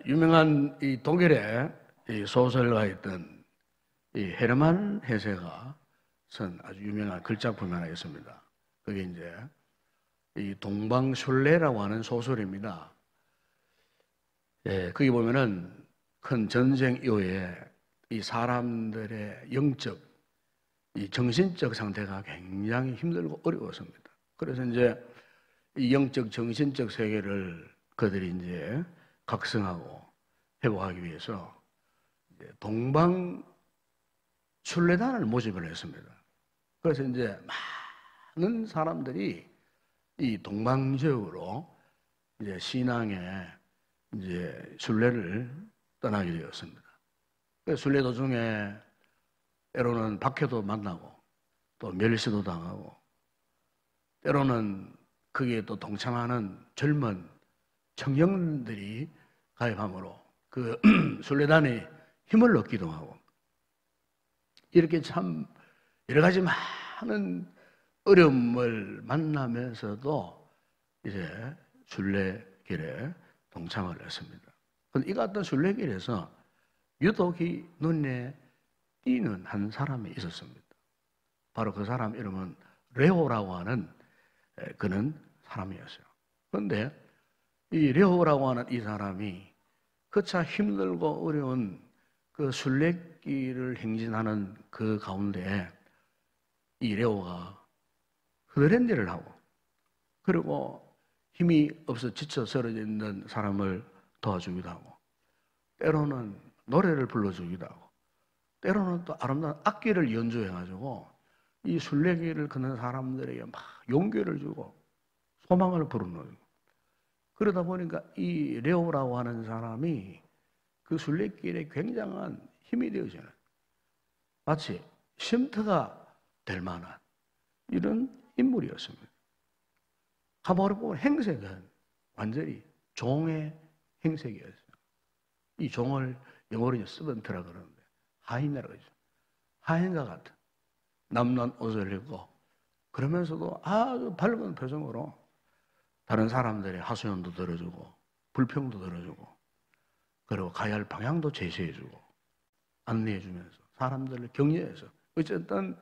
유명한 이 독일의 이 소설가였던 이 헤르만 헤세가 쓴 아주 유명한 글작품이 하나 있습니다. 그게 이제 이 동방슐레라고 하는 소설입니다. 거기 보면은 큰 전쟁 이후에 이 사람들의 영적, 이 정신적 상태가 굉장히 힘들고 어려웠습니다. 그래서 이제 이 영적, 정신적 세계를 그들이 이제 각성하고 회복하기 위해서 이제 동방 순례단을 모집을 했습니다. 그래서 이제 많은 사람들이 이 동방 지역으로 이제 신앙의 이제 순례를 떠나게 되었습니다. 그 순례 도중에 때로는 박해도 만나고 또 멸시도 당하고 때로는 거기에 또 동참하는 젊은 청년들이 가입함으로 그 순례단에 힘을 얻기도 하고 이렇게 참 여러 가지 많은 어려움을 만나면서도 이제 순례길에 동참을 했습니다. 그런데 이 같은 순례길에서 유독이 눈에 띄는 한 사람이 있었습니다. 바로 그 사람 이름은 레오라고 하는 그는 사람이었어요. 그런데 이 레오라고 하는 이 사람이 그차 힘들고 어려운 그 순례길을 행진하는 그 가운데 이 레오가 흐드렛일을 하고 그리고 힘이 없어 지쳐 쓰러져 있는 사람을 도와주기도 하고 때로는 노래를 불러주기도 하고 때로는 또 아름다운 악기를 연주해가지고 이 순례길을 걷는 사람들에게 막 용기를 주고 소망을 불어넣어요. 그러다 보니까 이 레오라고 하는 사람이 그 순례길에 굉장한 힘이 되어지는 마치 쉼터가 될 만한 이런 인물이었습니다. 가만히 보면 행색은 완전히 종의 행색이었어요. 이 종을 영어로 서번트라 그러는데 하인이라고 하죠. 하인과 같은 남는 옷을 입고 그러면서도 아주 밝은 표정으로 다른 사람들의 하소연도 들어주고 불평도 들어주고 그리고 가야 할 방향도 제시해주고 안내해주면서 사람들을 격려해서 어쨌든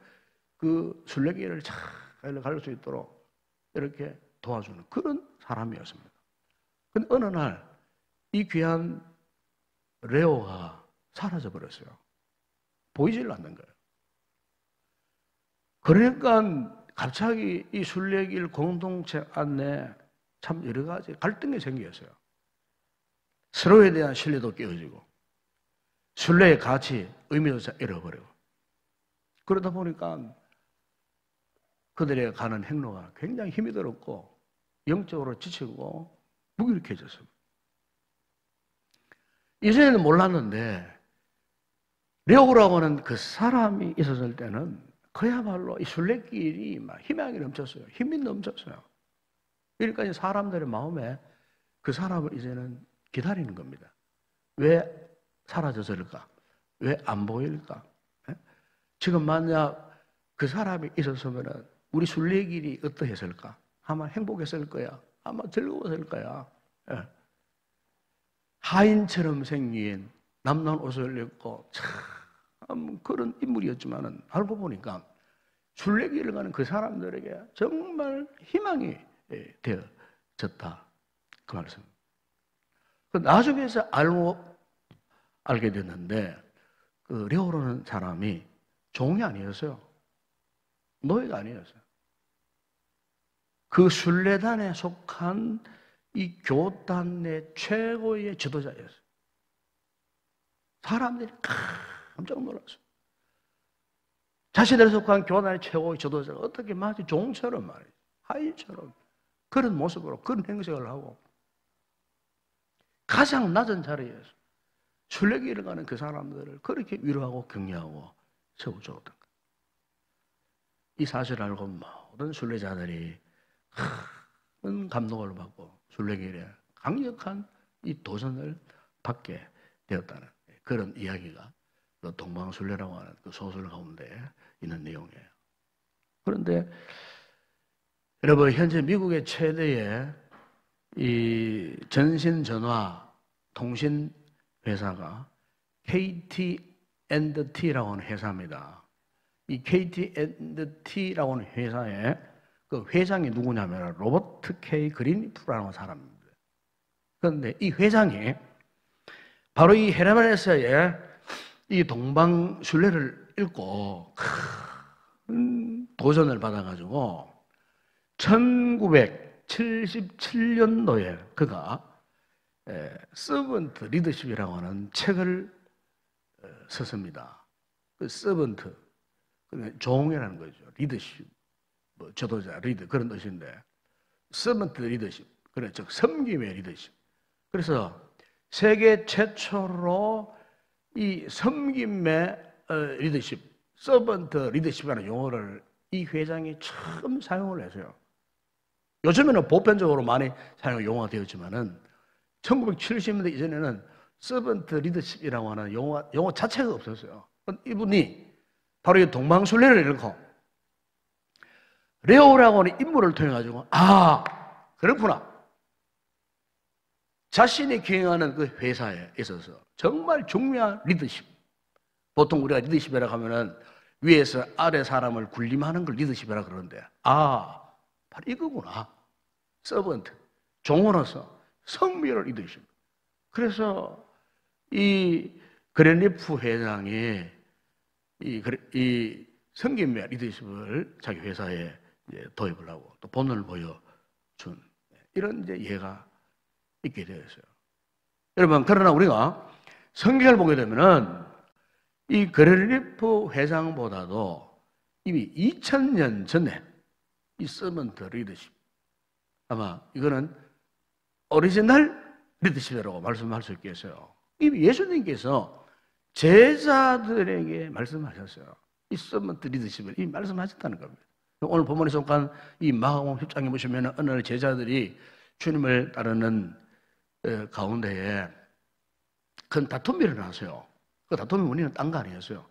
그 순례길을 잘 갈 수 있도록 이렇게 도와주는 그런 사람이었습니다. 근데 어느 날 이 귀한 레오가 사라져 버렸어요. 보이질 않는 거예요. 그러니까 갑자기 이 순례길 공동체 안에 참 여러 가지 갈등이 생겼어요. 서로에 대한 신뢰도 깨어지고 순례의 가치, 의미도 잃어버리고 그러다 보니까 그들의 가는 행로가 굉장히 힘이 들었고 영적으로 지치고 무기력해졌습니다. 이전에는 몰랐는데 레오라고 하는 그 사람이 있었을 때는 그야말로 이 순례길이 막 희망이 넘쳤어요. 힘이 넘쳤어요. 그러니까 사람들의 마음에 그 사람을 이제는 기다리는 겁니다. 왜 사라졌을까? 왜 안 보일까? 지금 만약 그 사람이 있었으면 우리 순례길이 어떠했을까? 아마 행복했을 거야. 아마 즐거웠을 거야. 하인처럼 생긴 남는 옷을 입고 참 그런 인물이었지만은 알고 보니까 순례길을 가는 그 사람들에게 정말 희망이 되어졌다. 그 말씀입니다. 나중에서 알게 됐는데 그 레오라는 사람이 종이 아니었어요. 노예가 아니었어요. 그 순례단에 속한 이 교단의 최고의 지도자였어요. 사람들이 깜짝 놀랐어요. 자신들에 속한 교단의 최고의 지도자가 어떻게 마치 종처럼 말이죠. 하인처럼 그런 모습으로 그런 행색을 하고 가장 낮은 자리에서 순례길을 가는 그 사람들을 그렇게 위로하고 격려하고 세워주었던 거예요. 이 사실을 알고 모든 순례자들이 큰 감동을 받고 순례길에 강력한 이 도전을 받게 되었다는 그런 이야기가 그 동방순례라고 하는 그 소설 가운데 있는 내용이에요. 그런데 여러분 현재 미국의 최대의 이 전신전화 통신 회사가 KT&T라고 하는 회사입니다. 이 KT&T라고 하는 회사의 그 회장이 누구냐면 로버트 K. 그린리프라는 사람입니다. 그런데 이 회장이 바로 이 헤르만 헤세의 이 동방순례를 읽고 큰 도전을 받아가지고 1977년도에 그가 서번트 리더십이라고 하는 책을 썼습니다. 그 서번트, 종이라는 거죠. 리더십, 뭐 지도자, 리더 그런 뜻인데 서번트 리더십, 그래 즉 섬김의 리더십. 그래서 세계 최초로 이 섬김의 리더십, 서번트 리더십이라는 용어를 이 회장이 처음 사용을 했어요. 요즘에는 보편적으로 많이 사용 용어가 되었지만은 1970년대 이전에는 서번트 리더십이라고 하는 용어 자체가 없었어요. 이분이 바로 이 동방순례를 읽고 레오라고 하는 인물을 통해 가지고 그렇구나. 자신이 경영하는 그 회사에 있어서 정말 중요한 리더십. 보통 우리가 리더십이라고 하면은 위에서 아래 사람을 군림하는 걸 리더십이라 그러는데 바로 이거구나. 서번트, 종으로서 성미를 리더십. 그래서 이 그린리프 회장이 이 섬김의 리더십을 자기 회사에 이제 도입을 하고 또 본을 보여준 이런 이제 예가 있게 되었어요. 여러분, 그러나 우리가 성경을 보게 되면은 이 그린리프 회장보다도 이미 2000년 전에 이 서번트 리더십, 아마 이거는 오리지널 리더십이라고 말씀할 수 있겠어요. 이미 예수님께서 제자들에게 말씀하셨어요. 이 서번트 리더십을 이미 말씀하셨다는 겁니다. 오늘 본문에 속한 이 마가복음 10장에 보시면 어느 날 제자들이 주님을 따르는 가운데에 큰 다툼이 일어났어요. 그 다툼의 원인은 딴 거 아니었어요.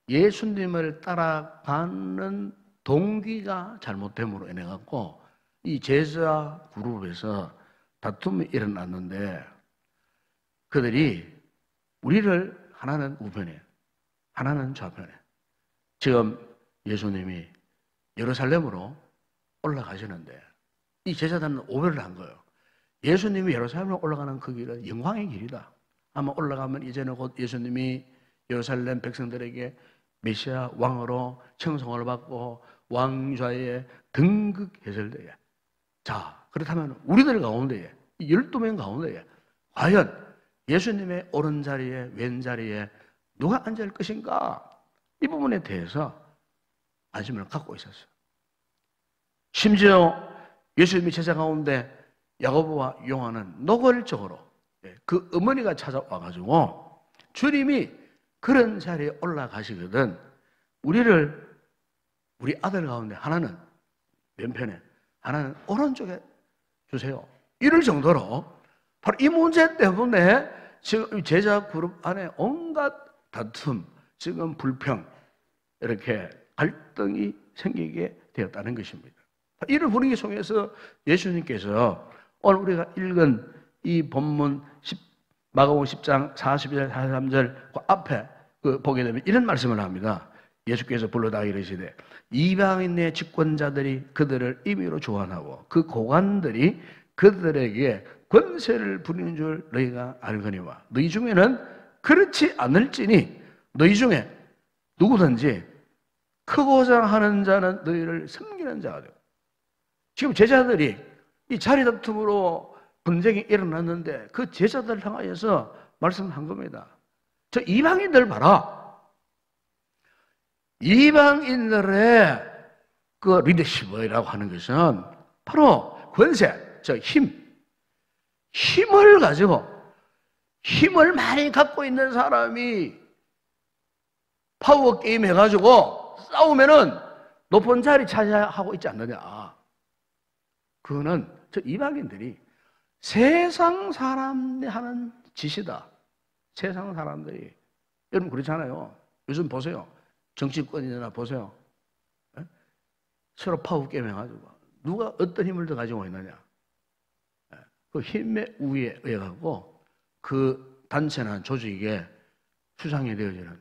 예수님을 따라가는 동기가 잘못됨으로 인해 갖고 이 제자 그룹에서 다툼이 일어났는데 그들이 우리를 하나는 우편에 하나는 좌편에 지금 예수님이 예루살렘으로 올라가시는데 이 제자들은 오해를 한 거예요. 예수님이 예루살렘으로 올라가는 그 길은 영광의 길이다. 아마 올라가면 이제는 곧 예수님이 예루살렘 백성들에게 메시아 왕으로 청송을 받고 왕좌에 등극했을 때에 자, 그렇다면 우리들 가운데에 12명 가운데에 과연 예수님의 오른자리에 왼자리에 누가 앉을 것인가? 이 부분에 대해서 관심을 갖고 있었어요. 심지어 예수님이 제자 가운데 야고보와 요한은 노골적으로 그 어머니가 찾아와가지고 주님이 그런 자리에 올라가시거든 우리 아들 가운데 하나는 왼편에 하나는 오른쪽에 주세요. 이럴 정도로 바로 이 문제 때문에 지금 제자 그룹 안에 온갖 다툼, 지금 불평, 이렇게 갈등이 생기게 되었다는 것입니다. 이를 분위기 속에서 예수님께서 오늘 우리가 읽은 이 본문 마가복음 10장 42절, 43절 그 앞에 보게 되면 이런 말씀을 합니다. 예수께서 불러다 이르시되 이방인의 집권자들이 그들을 임의로 조환하고 그 고관들이 그들에게 권세를 부리는 줄 너희가 알거니와 너희 중에는 그렇지 않을지니 너희 중에 누구든지 크고자 하는 자는 너희를 섬기는 자가 되고 지금 제자들이 이 자리 다툼으로 분쟁이 일어났는데 그 제자들을 향하여서 말씀한 겁니다. 저 이방인들 봐라. 이방인들의 그 리더십이라고 하는 것은 바로 권세, 저 힘을 가지고 힘을 많이 갖고 있는 사람이 파워 게임 해가지고 싸우면은 높은 자리 차지하고 있지 않느냐. 그거는 저 이방인들이 세상 사람이 하는 짓이다. 세상 사람들이 여러분 그렇잖아요. 요즘 보세요. 정치권이나 보세요. 에? 서로 파워 게임 해가지고 누가 어떤 힘을 더 가지고 있느냐. 그 힘의 우위에 의해 갖고 그 단체나 조직에 수상이 되어지는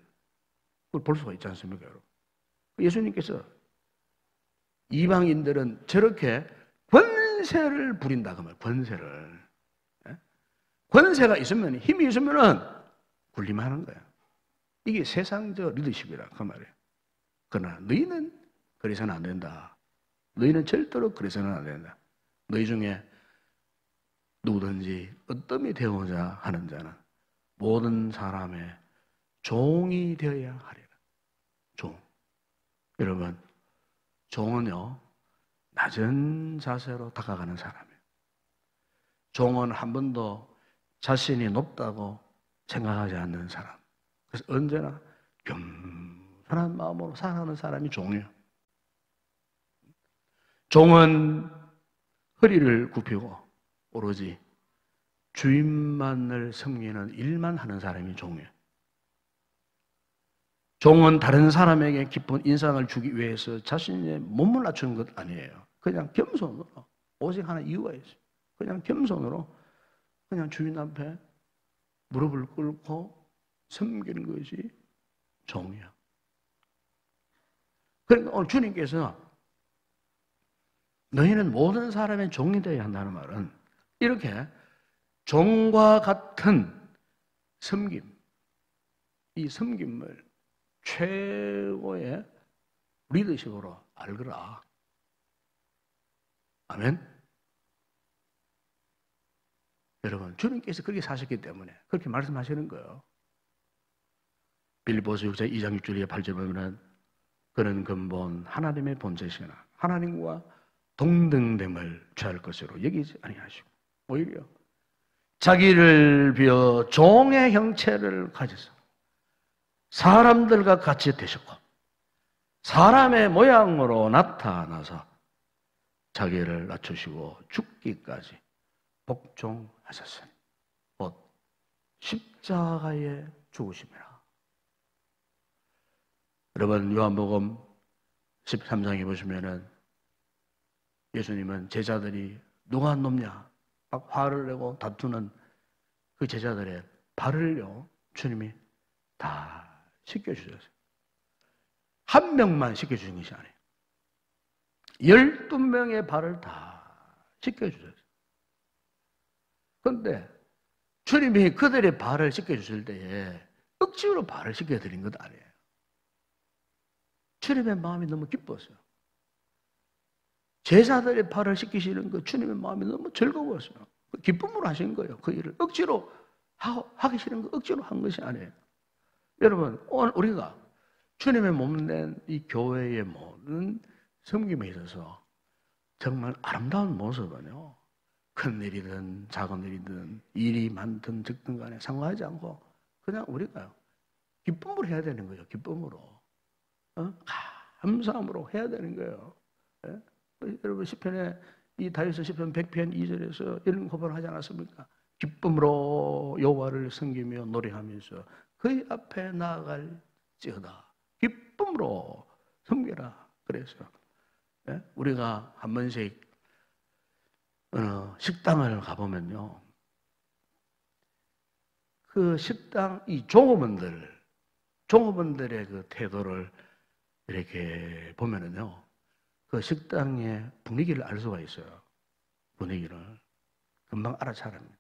그걸 볼 수가 있지 않습니까, 여러분? 예수님께서 이방인들은 저렇게 권세를 부린다 그 말, 권세를. 권세가 있으면, 힘이 있으면은 군림하는 거야. 이게 세상적 리더십이라 그 말이에요. 그러나 너희는 그래서는 안 된다. 너희는 절대로 그래서는 안 된다. 너희 중에 누구든지 어떠함이 되고자 하는 자는 모든 사람의 종이 되어야 하리라. 종. 여러분, 종은요, 낮은 자세로 다가가는 사람이에요. 종은 한 번도 자신이 높다고 생각하지 않는 사람. 그래서 언제나 겸손한 마음으로 살아가는 사람이 종이에요. 종은 허리를 굽히고 오로지 주인만을 섬기는 일만 하는 사람이 종이에요. 종은 다른 사람에게 깊은 인상을 주기 위해서 자신의 몸을 낮추는 것 아니에요. 그냥 겸손으로, 오직 하나 이유가 있어요. 그냥 겸손으로 그냥 주인 앞에 무릎을 꿇고 섬기는 것이 종이야. 그러니까 오늘 주님께서 너희는 모든 사람의 종이 되어야 한다는 말은 이렇게 종과 같은 섬김, 이 섬김을 최고의 리더십으로 알거라. 아멘? 여러분, 주님께서 그렇게 사셨기 때문에 그렇게 말씀하시는 거예요. 빌립보서 6장 2장 6절에 8절 보면 그는 근본 하나님의 본체시나 하나님과 동등됨을 취할 것으로 여기지 아니하시고 오히려 자기를 비어 종의 형체를 가져서 사람들과 같이 되셨고 사람의 모양으로 나타나서 자기를 낮추시고 죽기까지 복종하셨으니 곧 십자가에 죽으심이라. 여러분, 요한복음 13장에 보시면은 예수님은 제자들이 누가 높냐 막 화를 내고 다투는 그 제자들의 발을요 주님이 다 씻겨주셨어요. 한 명만 씻겨주신 것이 아니에요. 12명의 발을 다 씻겨주셨어요. 그런데 주님이 그들의 발을 씻겨주실 때에 억지로 발을 씻겨드린 것 아니에요. 주님의 마음이 너무 기뻤어요. 제자들의 발을 씻기시는 거 주님의 마음이 너무 즐거웠어요. 기쁨으로 하신 거예요. 그 일을 억지로 하기 싫은 거 억지로 한 것이 아니에요. 여러분, 오늘 우리가 주님의 몸된 이 교회의 모든 섬김에 있어서 정말 아름다운 모습은요, 큰 일이든 작은 일이든 일이 많든 적든 간에 상관하지 않고 그냥 우리가 기쁨으로 해야 되는 거예요. 기쁨으로. 감사함으로 해야 되는 거예요. 예? 여러분 시편에 이 다윗의 시편 100편 2절에서 이런 고백을 하지 않았습니까? 기쁨으로 여호와를 섬기며 노래하면서 그의 앞에 나아갈지어다. 기쁨으로 섬겨라. 그래서 예? 우리가 한 번씩 식당을 가보면요, 그 식당 이 종업원들의 그 태도를 이렇게 보면은요, 그 식당의 분위기를 알 수가 있어요. 분위기를 금방 알아차립니다.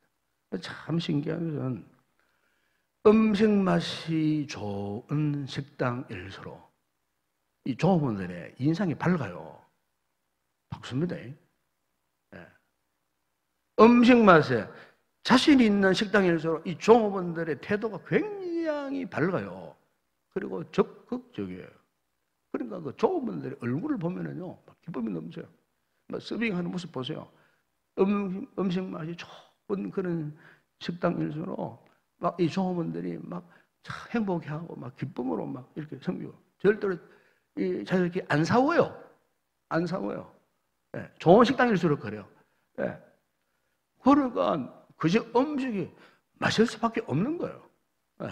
참 신기한 것은 음식 맛이 좋은 식당일수록 이 종업원들의 인상이 밝아요. 밝습니다. 네. 음식 맛에 자신 있는 식당일수록 이 종업원들의 태도가 굉장히 밝아요. 그리고 적극적이에요. 그러니까 그 종업원들의 얼굴을 보면은요, 기쁨이 넘쳐요. 서빙하는 모습 보세요. 음식 맛이 좋은 그런 식당일수록 막 이 종업원들이 막 행복해하고 막 기쁨으로 막 이렇게 섬기고 절대로 이 자기들끼리 안 싸워요. 안 싸워요. 예, 좋은 식당일수록 그래요. 예. 그러니까 그저 음식이 맛있을 수밖에 없는 거예요. 예.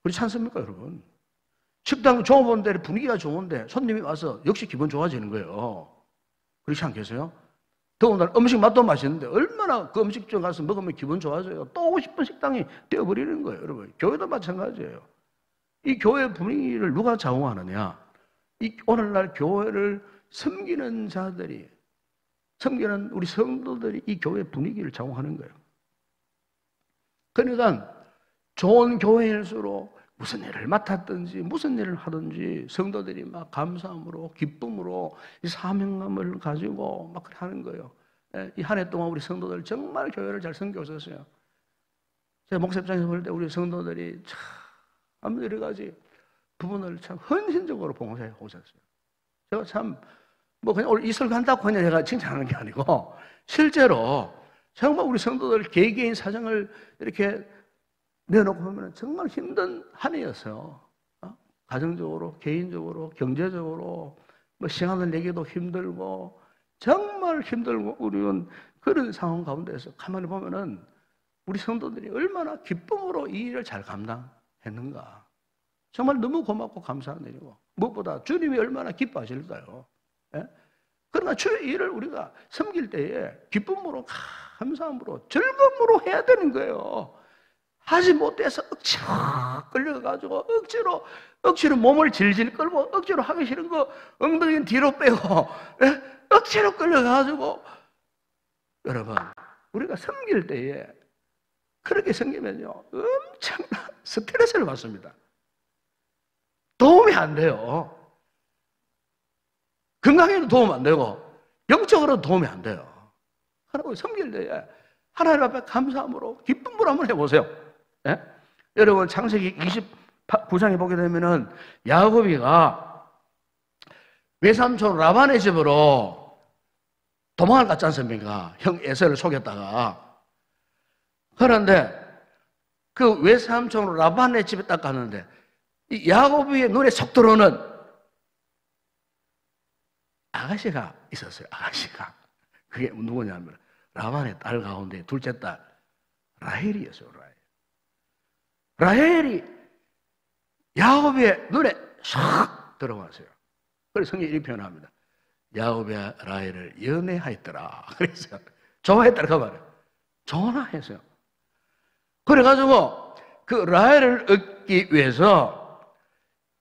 그렇지 않습니까, 여러분? 식당 종업원들의 분위기가 좋은데 손님이 와서 역시 기분 좋아지는 거예요. 그렇지 않겠어요? 더군다나 음식 맛도 맛있는데 얼마나 그 음식점 가서 먹으면 기분 좋아져요. 또 오고 싶은 식당이 되어버리는 거예요, 여러분. 교회도 마찬가지예요. 이 교회 분위기를 누가 좌우하느냐? 이 오늘날 교회를 섬기는 자들이, 섬기는 우리 성도들이 이 교회 분위기를 좌우하는 거예요. 그러니까 좋은 교회일수록 무슨 일을 맡았든지 무슨 일을 하든지 성도들이 막 감사함으로 기쁨으로 이 사명감을 가지고 막 하는 거예요. 이 한 해 동안 우리 성도들 정말 교회를 잘 섬겨오셨어요. 제가 목사장에서 볼 때 우리 성도들이 참 여러 가지 부분을 참 헌신적으로 봉사해 오셨어요. 제가 참 뭐 그냥 오늘 이 설교 한다고 그냥 제가 칭찬하는 게 아니고 실제로 정말 우리 성도들 개개인 사정을 이렇게 내놓고 보면 정말 힘든 한 해였어요. 가정적으로, 개인적으로, 경제적으로, 뭐 시간을 내기도 힘들고, 정말 힘들고, 우리는 그런 상황 가운데서 가만히 보면은 우리 성도들이 얼마나 기쁨으로 이 일을 잘 감당했는가. 정말 너무 고맙고 감사한 일이고, 무엇보다 주님이 얼마나 기뻐하실까요? 예? 그러나 주의 일을 우리가 섬길 때에 기쁨으로, 감사함으로, 즐거움으로 해야 되는 거예요. 하지 못해서 억지로 끌려가지고 억지로 몸을 질질 끌고 억지로 하기 싫은 거 엉덩이는 뒤로 빼고 억지로 끌려가지고 여러분 우리가 섬길 때에 그렇게 섬기면요 엄청난 스트레스를 받습니다. 도움이 안 돼요. 건강에도 도움 안 되고 영적으로도 도움이 안 돼요. 하나님 섬길 때에 하나님 앞에 감사함으로 기쁨으로 한번 해보세요. 예? 여러분 창세기 29장에 보게 되면은 야곱이가 외삼촌 라반의 집으로 도망을 갔지 않습니까? 형 에서를 속였다가. 그런데 그 외삼촌 라반의 집에 딱 갔는데 이 야곱의 눈에 쏙 들어오는 아가씨가 있었어요. 아가씨가. 그게 누구냐면 라반의 딸 가운데 둘째 딸 라헬이었어요. 라헬이 야곱의 눈에 싹 들어왔어요. 그래서 성경이 이렇게 표현합니다. 야곱의 라헬을 연애하였더라. 그래서 좋아했다고 말해요. 전화했어요. 그래가지고 그 라헬을 얻기 위해서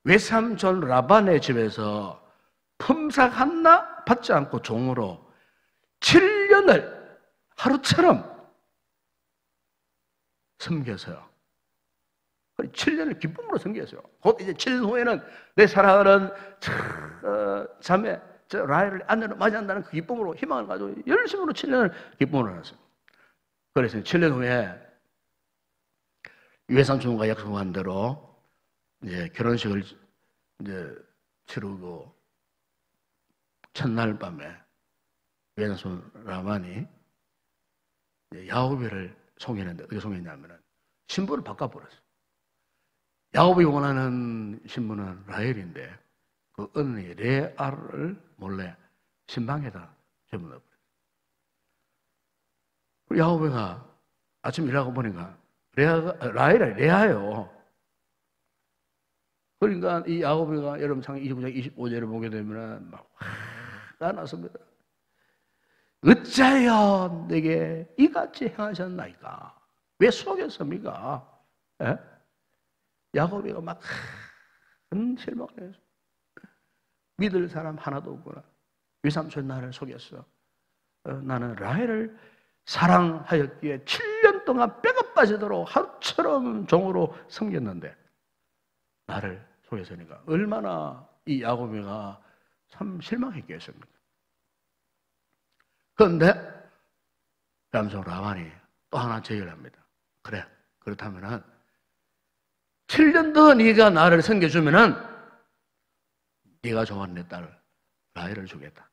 외삼촌 라반의 집에서 품삯 하나 받지 않고 종으로 7년을 하루처럼 섬겼어요. 7년을 기쁨으로 섬겼어요. 곧 이제 7년 후에는 내 사랑하는 자매 라헬을 아내로 맞이한다는 그 기쁨으로 희망을 가지고 열심으로 7년을 기쁨으로 하셨어요. 그래서 7년 후에 외삼촌과 약속한 대로 이제 결혼식을 이제 치르고 첫날 밤에 외삼촌 라반이 야곱이를 속였는데 어떻게 속였냐면은 신부를 바꿔버렸어요. 야곱이 원하는 신부는 라헬인데 그 언니 레아를 몰래 신방에다 집어넣어버렸어요. 야곱이가 아침 일하고 보니까 라헬이 레아예요. 그러니까 이 야곱이가 여러분 창세기 29장 25절을 보게 되면 막 화가 났습니다. 어찌하여 내게 이같이 행하셨나이까? 왜 속였습니까? 예? 야곱이가 막 큰 실망을 했어. 믿을 사람 하나도 없구나. 외삼촌 나를 속였어. 나는 라헬을 사랑하였기에 7년 동안 뼈가 빠지도록 하루처럼 종으로 섬겼는데 나를 속였으니까 얼마나 이 야곱이가 참 실망했겠습니까? 그런데 남성 라반이 또 하나 제의를 합니다. 그래, 그렇다면은 7년 더 네가 나를 섬겨주면은 네가 좋아하는 내 딸 라헬을 주겠다.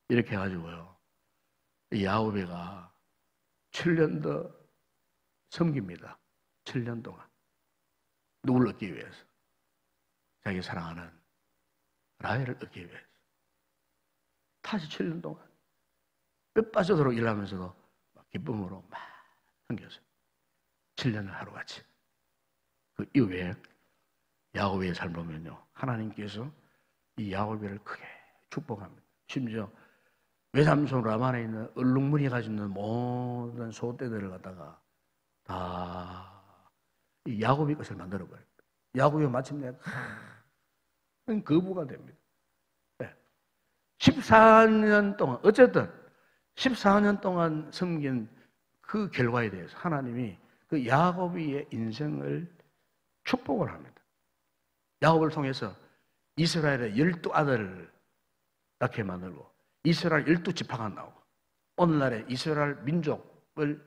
이렇게 해가지고요. 이 야곱이가 7년 더 섬깁니다. 7년 동안. 누굴 얻기 위해서? 자기 사랑하는 라헬을 얻기 위해서. 다시 7년 동안 뼈 빠지도록 일하면서도 기쁨으로 막 섬겼어요. 7년을 하루같이. 그 이후에 야곱의 삶을 보면요. 하나님께서 이 야곱이를 크게 축복합니다. 심지어 외삼촌 라만에 있는 얼룩무늬 가지고 있는 모든 소떼들을 갖다가 다 이 야곱이 것을 만들어버려요. 야곱이 마침내 거부가 됩니다. 14년 동안 어쨌든 14년 동안 섬긴 그 결과에 대해서 하나님이 그 야곱의 인생을 축복을 합니다. 야곱을 통해서 이스라엘의 12아들을 낳게 만들고 이스라엘 12지파가 나오고 오늘날의 이스라엘 민족을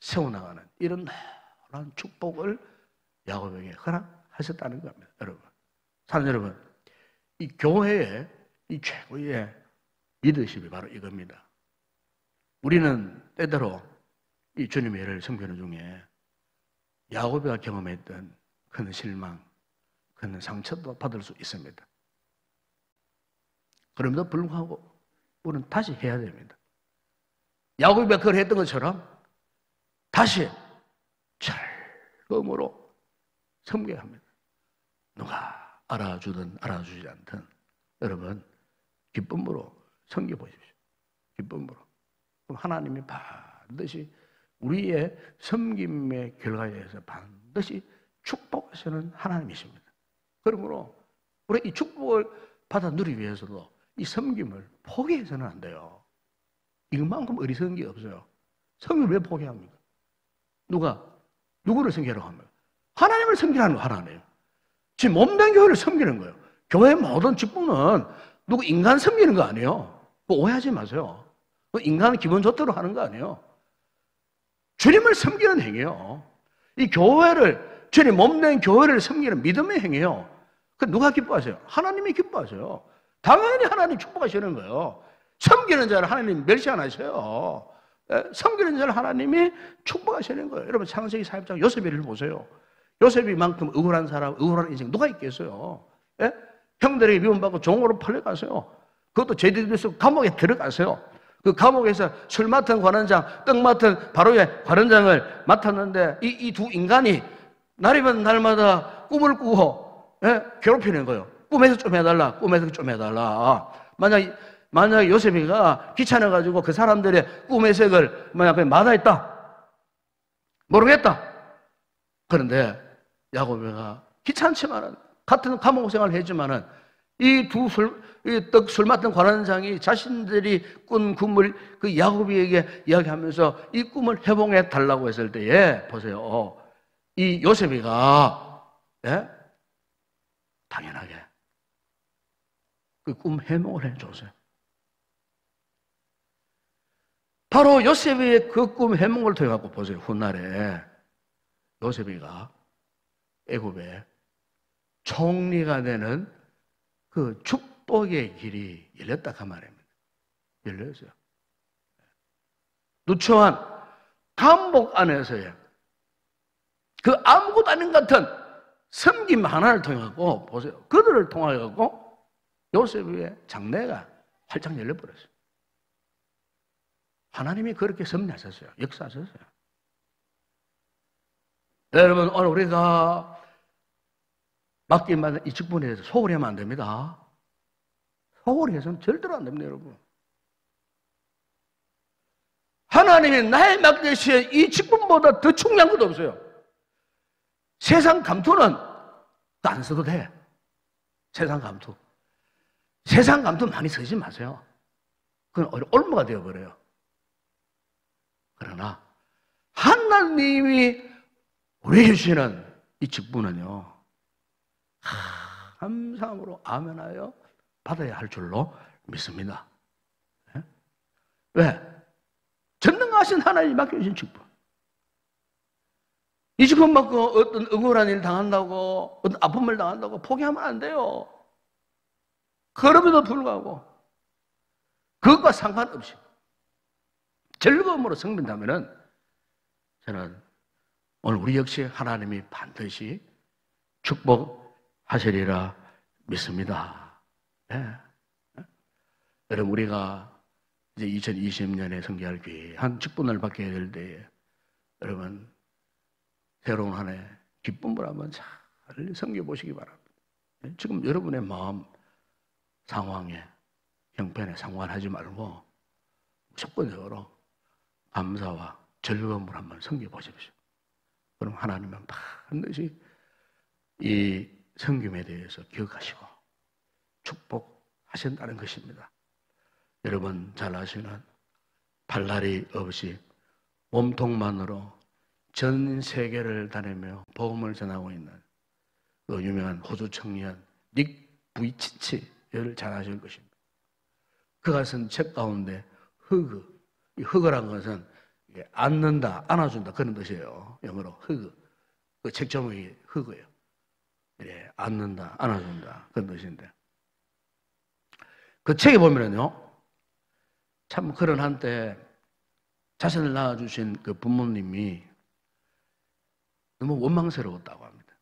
세워나가는 이런 놀라운 축복을 야곱에게 허락하셨다는 겁니다. 여러분, 사랑 여러분, 이 교회의 이 최고의 리더십이 바로 이겁니다. 우리는 때때로 이 주님의 일을 섬기는 중에 야곱이가 경험했던 큰 실망, 큰 상처도 받을 수 있습니다. 그럼에도 불구하고 우리는 다시 해야 됩니다. 야곱이가 그걸 했던 것처럼 다시 철검으로 섬겨야 합니다. 누가 알아주든 알아주지 않든 여러분 기쁨으로 섬겨보십시오. 기쁨으로. 그럼 하나님이 반드시 우리의 섬김의 결과에 대해서 반드시 축복하시는 하나님이십니다. 그러므로 우리 이 축복을 받아 누리기 위해서도 이 섬김을 포기해서는 안 돼요. 이만큼 어리석은 게 없어요. 섬김을 왜 포기합니까? 누구를 섬기라고 합니까? 하나님을 섬기라는 거 하나네요. 지금 몸된 교회를 섬기는 거예요. 교회의 모든 직분은 누구 인간 섬기는 거 아니에요. 그거 오해하지 마세요. 인간은 기분 좋도록 하는 거 아니에요. 주님을 섬기는 행위예요. 이 교회를, 주님 몸된 교회를 섬기는 믿음의 행위예요. 그 누가 기뻐하세요? 하나님이 기뻐하세요. 당연히 하나님 축복하시는 거예요. 섬기는 자를 하나님 멸시 안 하세요. 섬기는 자를 하나님이 축복하시는 거예요. 여러분 창세기 4장 요셉을 보세요. 요셉이만큼 억울한 사람, 억울한 인생 누가 있겠어요? 예? 형들에게 미움받고 종으로 팔려가세요. 그것도 제대로 감옥에 들어가세요. 그 감옥에서 술 맡은 관원장, 떡 맡은 바로의 관원장을 맡았는데 이 두 인간이 날이면 날마다 꿈을 꾸고 괴롭히는 거예요. 꿈에서 좀 해달라. 꿈에서 좀 해달라. 만약 요셉이가 귀찮아가지고 그 사람들의 꿈의 해석을 만약 마다했다. 모르겠다. 그런데 야곱이가 귀찮지만은 같은 감옥 생활을 했지만은 이 술 맡은 관원장이 자신들이 꾼 꿈을 그 야곱이에게 이야기하면서 이 꿈을 해봉해 달라고 했을 때에 보세요. 이 요셉이가 당연하게 그 꿈 해몽을 해줬어요. 바로 요셉의 그 꿈 해몽을 통해 갖고 보세요. 훗날에 요셉이가 애굽의 총리가 되는 그 축복의 길이 열렸다 그 말입니다. 열렸어요. 누추한 감옥 안에서의 그 아무것도 아닌 같은 섬김 하나를 통해 갖고 보세요. 그들을 통해 갖고 요셉의 장래가 활짝 열려버렸어요. 하나님이 그렇게 섭리하셨어요. 역사하셨어요. 여러분 오늘 우리가 맡김받은 이 직분에 대해서 소홀히 하면 안 됩니다. 소홀히 해서는 절대로 안 됩니다, 여러분. 하나님이 나의 맡기신 이 직분보다 더 중요한 것도 없어요. 세상 감투는 안 써도 돼. 세상 감투. 세상 감투 많이 쓰지 마세요. 그건 올무가 되어버려요. 그러나 하나님이 우리에게 주시는 이 직분은요, 감사함으로 아멘하여 받아야 할 줄로 믿습니다. 왜? 전능하신 하나님이 맡겨주신 직분. 이 직분 받고 어떤 억울한 일 당한다고, 어떤 아픔을 당한다고 포기하면 안 돼요. 그럼에도 불구하고 그것과 상관없이 즐거움으로 섬긴다면은 저는 오늘 우리 역시 하나님이 반드시 축복하시리라 믿습니다. 여러분 우리가 이제 2020년에 성교할 귀한 직분을 받게 될 때에 여러분 새로운 한 해 기쁨을 한번 잘 섬겨보시기 바랍니다. 지금 여러분의 마음 상황에 형편에 상관하지 말고 무조건적으로 감사와 즐거움을 한번 섬겨보십시오. 그럼 하나님은 반드시 이 섬김에 대해서 기억하시고 축복하신다는 것입니다. 여러분 잘 아시는 발날이 없이 몸통만으로 전 세계를 다니며 복음을 전하고 있는 그 유명한 호주 청년 닉 부이치치를 잘 아실 것입니다. 그가 쓴 책 가운데 허그, 이 허그란 것은 안는다, 안아준다 그런 뜻이에요. 영어로 허그. 그 책 제목이 허그예요. 예, 안는다, 안아준다 그런 뜻인데 그 책에 보면은요, 참 그런 한때 자신을 낳아주신 그 부모님이 너무 원망스러웠다고 합니다.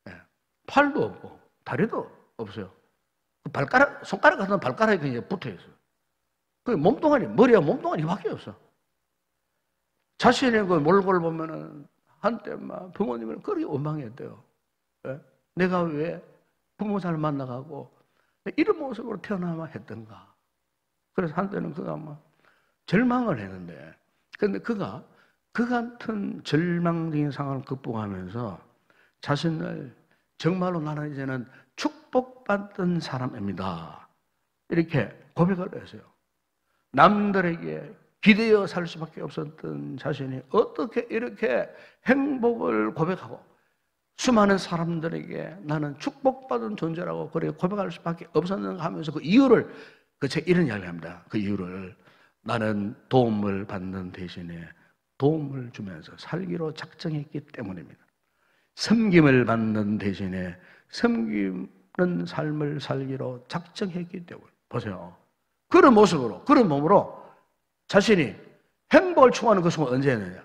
예, 팔도 없고 다리도 없어요. 발가락, 손가락 같은 발가락이 그냥 붙어 있어요. 그 몸뚱아리, 머리와 몸뚱아리밖에 없어. 자신의 그 몰골 보면은 한때 막 부모님을 그렇게 원망했대요. 예? 내가 왜 부모 잘 만나가고 이런 모습으로 태어나만 했던가. 그래서 한때는 그가 막 절망을 했는데, 근데 그가 그 같은 절망적인 상황을 극복하면서 자신을 정말로 나는 이제는 축복받던 사람입니다. 이렇게 고백을 했어요. 남들에게 기대어 살 수밖에 없었던 자신이 어떻게 이렇게 행복을 고백하고 수많은 사람들에게 나는 축복받은 존재라고 그렇게 고백할 수밖에 없었는가 하면서 그 이유를 그 책 이런 이야기를 합니다. 그 이유를 나는 도움을 받는 대신에 도움을 주면서 살기로 작정했기 때문입니다. 섬김을 받는 대신에 섬기는 삶을 살기로 작정했기 때문에. 보세요. 그런 모습으로, 그런 몸으로 자신이 행복을 추구하는 그 순간 언제 했느냐?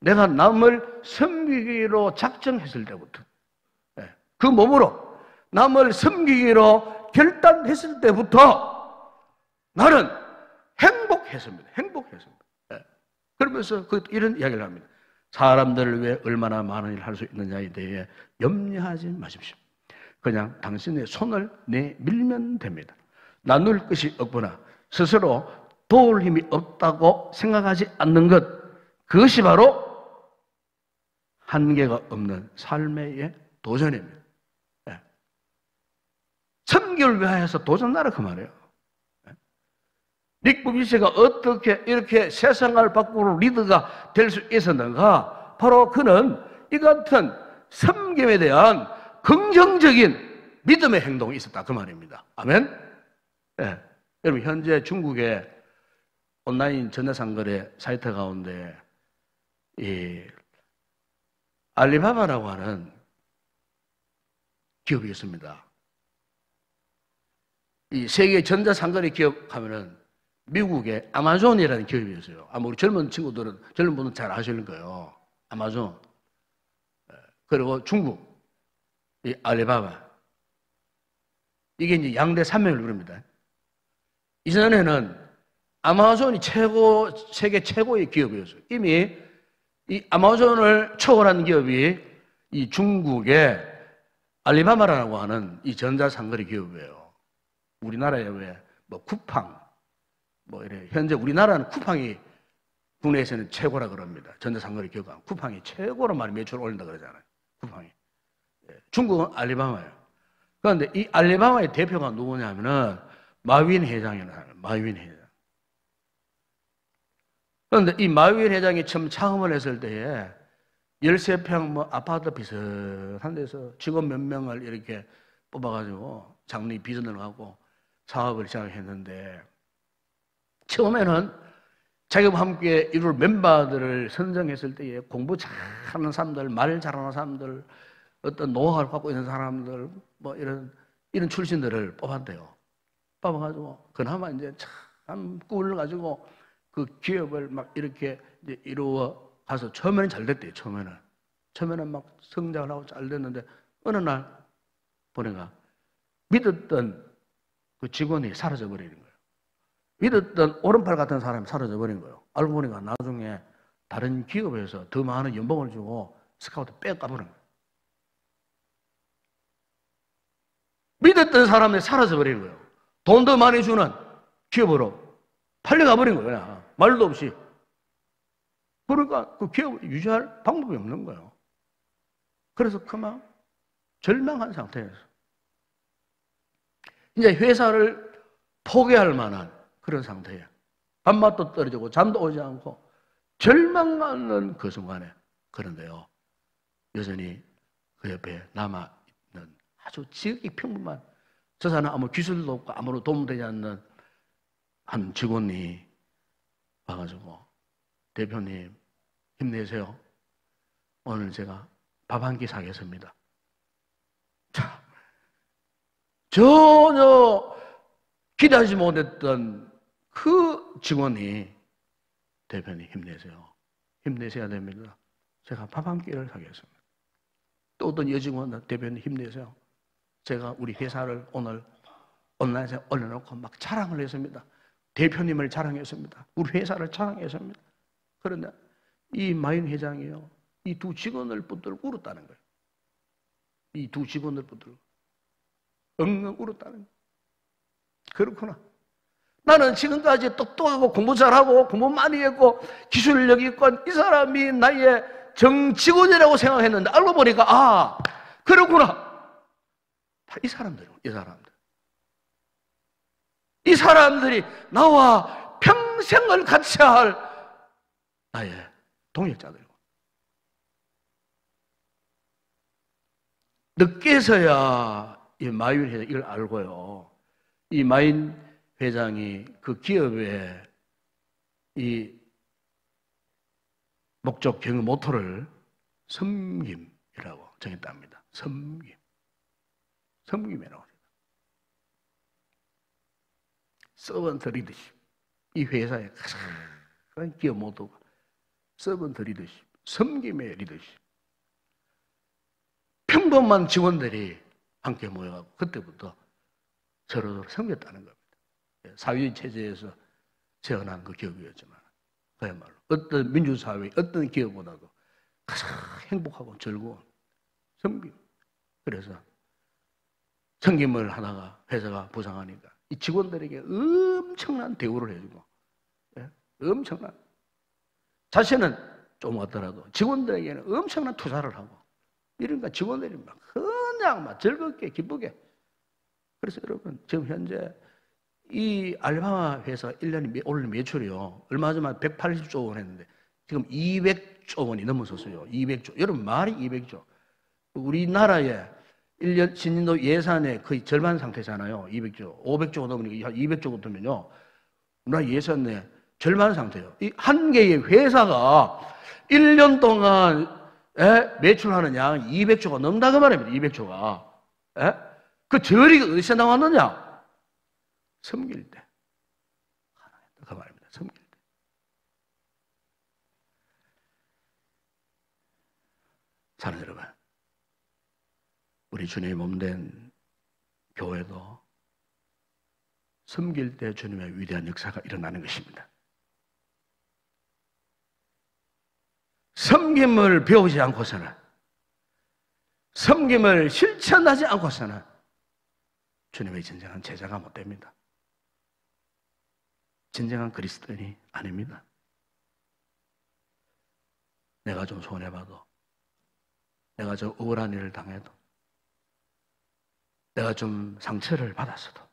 내가 남을 섬기기로 작정했을 때부터. 그 몸으로 남을 섬기기로 결단했을 때부터 나는 행복했습니다. 행복했습니다. 그러면서 이런 이야기를 합니다. 사람들을 위해 얼마나 많은 일을 할 수 있느냐에 대해 염려하지 마십시오. 그냥 당신의 손을 내밀면 됩니다. 나눌 것이 없거나 스스로 도울 힘이 없다고 생각하지 않는 것, 그것이 바로 한계가 없는 삶의 도전입니다. 섬기를 위하여서 도전하라 그 말이에요. 닉 부이치가 어떻게 이렇게 세상을 바꾸는 리더가 될 수 있었는가? 바로 그는 이 같은 섬김에 대한 긍정적인 믿음의 행동이 있었다 그 말입니다. 아멘? 네. 여러분 현재 중국의 온라인 전자상거래 사이트 가운데 이 알리바바라고 하는 기업이 있습니다. 이 세계 전자상거래 기업 하면은 미국의 아마존이라는 기업이 있어요. 아마 우리 젊은 친구들은, 젊은 분은 잘 아시는 거예요. 아마존. 그리고 중국, 이 알리바바. 이게 이제 양대 산맥을 누립니다. 이전에는 아마존이 세계 최고의 기업이었어요. 이미 이 아마존을 초월한 기업이 이 중국의 알리바바라고 하는 이 전자상거래 기업이에요. 우리나라에 왜, 쿠팡, 이래. 현재 우리나라는 쿠팡이 국내에서는 최고라 그럽니다. 전자상거래 기업가. 쿠팡이 최고로 많이 매출을 올린다 그러잖아요. 쿠팡이. 중국은 알리바바예요. 그런데 이 알리바바의 대표가 누구냐면은 마윈 회장이라는 사람, 마윈 회장. 그런데 이 마윈 회장이 처음 창업을 했을 때에 13평 아파트 비슷한 데서 직원 몇 명을 이렇게 뽑아가지고 장리 비전을 하고 사업을 시작했는데 처음에는 자기와 함께 이룰 멤버들을 선정했을 때에 공부 잘하는 사람들, 말 잘하는 사람들, 어떤 노하우를 갖고 있는 사람들, 이런 출신들을 뽑았대요. 뽑아가지고 그나마 이제 참 꿀가지고 그 기업을 막 이렇게 이제 이루어 가서 처음에는 잘 됐대요. 처음에는 막 성장을 하고 잘 됐는데 어느 날 보니까 믿었던 그 직원이 사라져 버리는 거예요. 믿었던 오른팔 같은 사람이 사라져 버린 거예요. 알고 보니까 나중에 다른 기업에서 더 많은 연봉을 주고 스카우트 빼가버린 거예요. 믿었던 사람이 사라져 버리는 거예요. 돈 더 많이 주는 기업으로 팔려가 버린 거예요. 그냥. 말도 없이. 그러니까 그 기업을 유지할 방법이 없는 거예요. 그래서 그만 절망한 상태에서 이제 회사를 포기할 만한 그런 상태예요. 밥맛도 떨어지고 잠도 오지 않고 절망하는 그 순간에. 그런데요, 여전히 그 옆에 남아있는 아주 지극히 평범한, 저 사람 아무 기술도 없고 아무런 도움되지 않는 한 직원이 와가지고, 대표님 힘내세요. 오늘 제가 밥 한 끼 사겠습니다. 자, 전혀 기대하지 못했던 그 직원이, 대표님 힘내세요. 힘내셔야 됩니다. 제가 밥 한 끼를 사겠습니다. 또 어떤 여직원은, 대표님 힘내세요. 제가 우리 회사를 오늘 온라인에 올려놓고 막 자랑을 했습니다. 대표님을 자랑했습니다. 우리 회사를 자랑했습니다. 그런데 이 마인 회장이요, 이 두 직원을 붙들고 울었다는 거예요. 이 두 직원을 붙들고 엉엉 울었다는 거예요. 그렇구나. 나는 지금까지 똑똑하고 공부 잘하고 공부 많이 했고 기술력 있고 이 사람이 나의 정직원이라고 생각했는데 알고 보니까 아, 그렇구나. 이 사람들. 이 사람들이 나와 평생을 같이 할 나의 동역자들이고. 늦게서야 이 마인 회장이 이걸 알고요. 이 마인 회장이 그 기업의 이 목적 경영 모토를 섬김이라고 정했답니다. 섬김이라고. 서번트 리더십. 이 회사의 가장 기업 모토가 서번트 리더십, 섬김의 리더십. 평범한 직원들이 함께 모여가지고 그때부터 서로서로 섬겼다는 겁니다. 사회주의 체제에서 태어난 그 기업이었지만 그야말로 어떤 민주사회, 어떤 기업보다도 가장 행복하고 즐거운 섬김. 그래서 섬김을 하다가 회사가 부상하니까 이 직원들에게 엄청난 대우를 해주고, 엄청난, 자신은 좀 왔더라도 직원들에게는 엄청난 투자를 하고, 이러니까 직원들이 막 그냥 막 즐겁게 기쁘게. 그래서 여러분, 지금 현재 이 알바마 회사 1년에 올해 매출이요, 얼마 전에 180조 원 했는데 지금 200조 원이 넘어섰어요. 200조. 여러분, 말이 200조. 우리나라의 1년 신년도 예산의 거의 절반 상태잖아요. 200조. 500조가 넘으니까 200조가 되면요, 우리나라 예산의 절반 상태예요. 이 한 개의 회사가 1년 동안 매출하는 양 200조가 넘다 그 말입니다. 200조가. 그 저리가 어디서 나왔느냐? 섬길 때. 그 말입니다. 섬길 때. 사랑하는 여러분, 우리 주님의 몸된 교회도 섬길 때 주님의 위대한 역사가 일어나는 것입니다. 섬김을 배우지 않고서는, 섬김을 실천하지 않고서는 주님의 진정한 제자가 못 됩니다. 진정한 그리스도인이 아닙니다. 내가 좀 손해봐도, 내가 좀 억울한 일을 당해도, 내가 좀 상처를 받았어도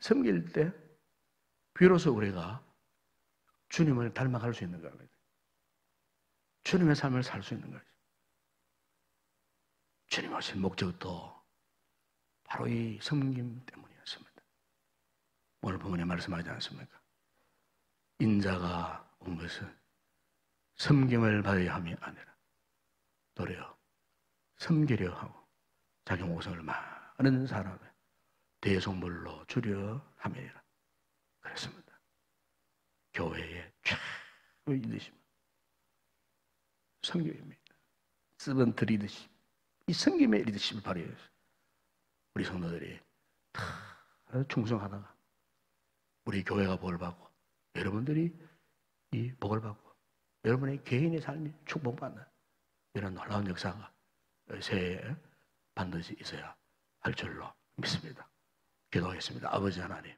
섬길 때 비로소 우리가 주님을 닮아갈 수 있는 겁니다. 주님의 삶을 살 수 있는 거죠. 주님 오신 목적도 바로 이 섬김 때문이었습니다. 오늘 본문에 말씀하지 않습니까? 인자가 온 것은 섬김을 받아야 함이 아니라 도리어 섬기려 하고 자기 목숨을 많은 사람의 대속물로 주려 함이라 그랬습니다. 교회의 최고의 리더십, 섬김입니다. 서번트 리더십. 이 섬김의 리더십을 발휘해서 우리 성도들이 다 충성하다가 우리 교회가 복을 받고, 여러분들이 이 복을 받고, 여러분의 개인의 삶이 축복받는 이런 놀라운 역사가 새해에 반드시 있어야 할 줄로 믿습니다. 기도하겠습니다. 아버지 하나님,